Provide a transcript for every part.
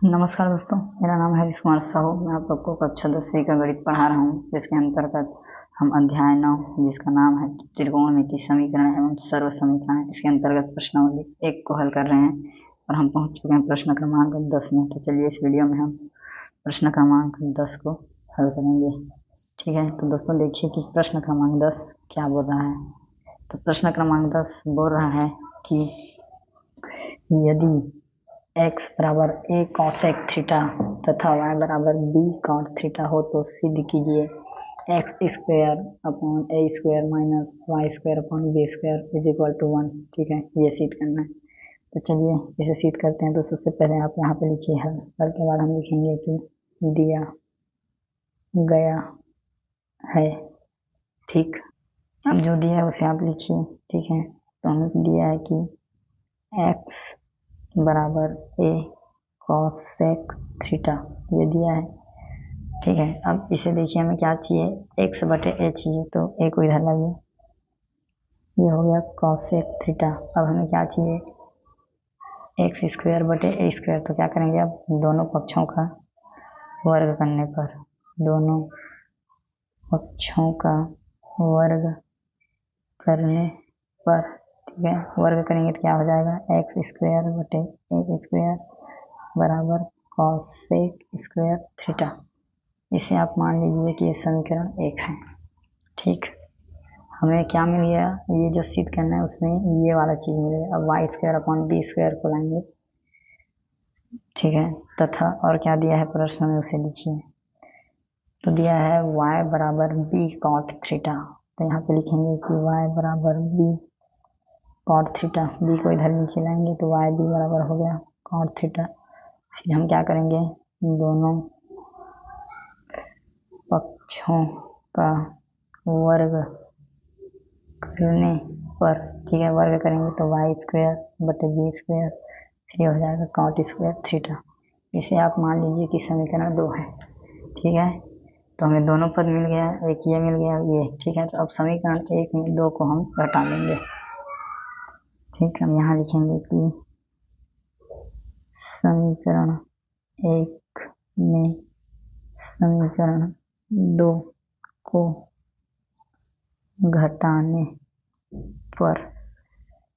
नमस्कार दोस्तों, मेरा नाम है हरीश कुमार साहू। मैं आप लोग को कक्षा 10वीं का गणित पढ़ा रहा हूँ, जिसके अंतर्गत हम अध्याय 9 जिसका नाम है त्रिकोणमिति समीकरण एवं सर्व समीकरण, इसके अंतर्गत प्रश्नावली 1 को हल कर रहे हैं और हम पहुँच चुके हैं प्रश्न क्रमांक 10 में। तो चलिए इस वीडियो में हम प्रश्न क्रमांक 10 को हल करेंगे। ठीक है, तो दोस्तों देखिए कि प्रश्न क्रमांक 10 क्या बोल रहा है। तो प्रश्न क्रमांक 10 बोल रहा है कि यदि x बराबर a cosec थीटा तथा y बराबर b cot थीटा हो तो सिद्ध कीजिए x square upon a square minus y square upon b square is equal to 1। ठीक है, ये सिद्ध करना है। तो चलिए इसे सिद्ध करते हैं। तो सबसे पहले आप यहाँ पे लिखिए हल। हल के बाद हम लिखेंगे कि दिया गया है। ठीक, अब जो दिया है उसे आप लिखिए। ठीक है, तो हमें दिया है कि x बराबर a cosec थीटा, ये दिया है। ठीक है, अब इसे देखिए हमें क्या चाहिए, x बटे a चाहिए, तो a को इधर लाइए, ये हो गया cosec थीटा। अब हमें क्या चाहिए, x स्क्वायर बटे a स्क्वायर। तो क्या करेंगे, अब दोनों पक्षों का वर्ग करने पर, दोनों पक्षों का वर्ग करने पर, ठीक है, वर्ग करेंगे तो क्या हो जाएगा, x स्क्वायर बटे a स्क्वायर बराबर cosec स्क्वायर थीटा। इसे आप मान लीजिए कि ये समीकरण 1 है। ठीक, हमें क्या मिल गया, ये जो सिद्ध करना है उसमें ये वाला चीज़ मिलेगा। अब Y square upon B square को लाएंगे। ठीक है, तथा और क्या दिया है प्रश्न में उसे लिखिए। तो दिया है y बराबर b cot थीटा। तो यहाँ पे लिखेंगे कि y बराबर b cot थीटा, b को इधर नीचे लाएंगे तो y b बराबर हो गया cot थीटा। फिर हम क्या करेंगे, दोनों पक्षों का वर्ग करने पर, ठीक है, वर्ग करेंगे तो वाई स्क्वायर बटे बी स्क्वायर, फिर हो जाएगा कॉट स्क्वायर थीटा। इसे आप मान लीजिए कि समीकरण 2 है। ठीक है, तो हमें दोनों पद मिल गया, एक ये मिल गया, ये। ठीक है, तो अब समीकरण 1 में 2 को हम घटा लेंगे। ठीक, हम यहाँ लिखेंगे कि समीकरण 1 में समीकरण 2 को घटाने पर,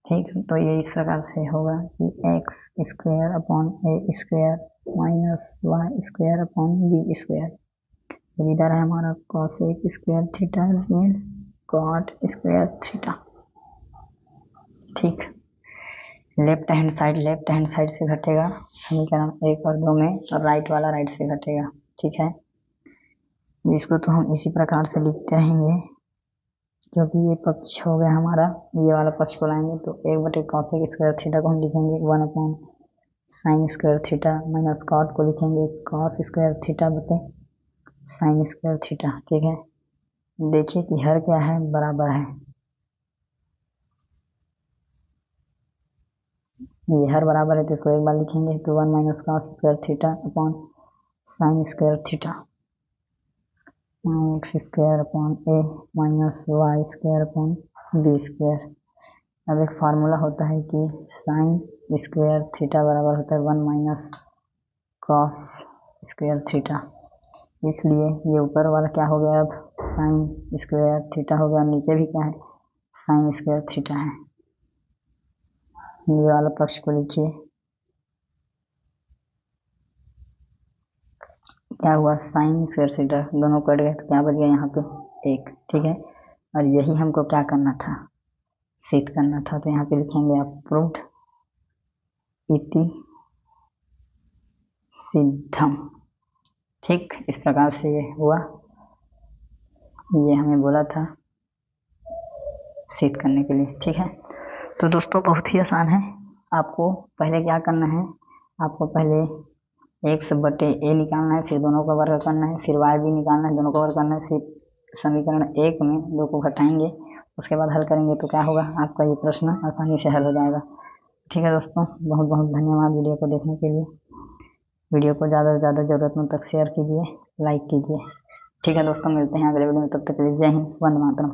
ठीक, तो ये इस प्रकार से होगा कि x square upon a square minus y square upon b square. इधर है हमारा cosec स्क्वायर थीटा ऋण cot स्क्वायर थीटा। ठीक, लेफ्ट हैंड साइड से घटेगा समीकरण 1 और 2 में, और राइट वाला राइट से घटेगा। ठीक है, इसको तो हम इसी प्रकार से लिखते रहेंगे, क्योंकि ये पक्ष हो गया हमारा, ये वाला पक्ष को लाएंगे तो 1 बटे cosec स्क्वायर थीटा को हम लिखेंगे 1 upon sine square theta, minus cot को लिखेंगे cos स्क्वायर थीटा बटे साइन स्क्वायर थीटा। ठीक है, देखिए कि हर क्या है, बराबर है। ये हर बराबर है तो इसको एक बार लिखेंगे तो 1 minus cos square theta upon sine square theta, x square upon a minus Y square upon B square. अब एक फार्मूला होता है कि साइन स्क्वायर थीटा बराबर होता है 1 माइनस कॉस स्क्वायर थीटा। इसलिए ये ऊपर वाला क्या हो गया, अब साइन स्क्वायर थीटा हो गया, नीचे भी क्या है, साइन स्क्वायर थीटा है। ये वाला पक्ष को लिखिए, क्या हुआ, साइन स्क्वायर थीटा, दोनों कट गए तो क्या बच गया यहाँ पे 1। ठीक है, और यही हमको क्या करना था, सिद्ध करना था। तो यहाँ पे लिखेंगे अप्रूव्ड इति सिद्धम। ठीक, इस प्रकार से ये हुआ, ये हमें बोला था सिद्ध करने के लिए। ठीक है, तो दोस्तों बहुत ही आसान है। आपको पहले क्या करना है, आपको पहले x बटे a निकालना है, फिर दोनों का वर्ग करना है, फिर y भी निकालना है, दोनों का वर्ग करना है, फिर समीकरण 1 में 2 को घटाएंगे, उसके बाद हल करेंगे तो क्या होगा, आपका ये प्रश्न आसानी से हल हो जाएगा। ठीक है दोस्तों, बहुत बहुत धन्यवाद वीडियो को देखने के लिए। वीडियो को ज़्यादा से ज़्यादा ज़रूरतमंद तक शेयर कीजिए, लाइक कीजिए। ठीक है दोस्तों, मिलते हैं अगले वीडियो में, तब तक के लिए जय हिंद, वंदे मातरम।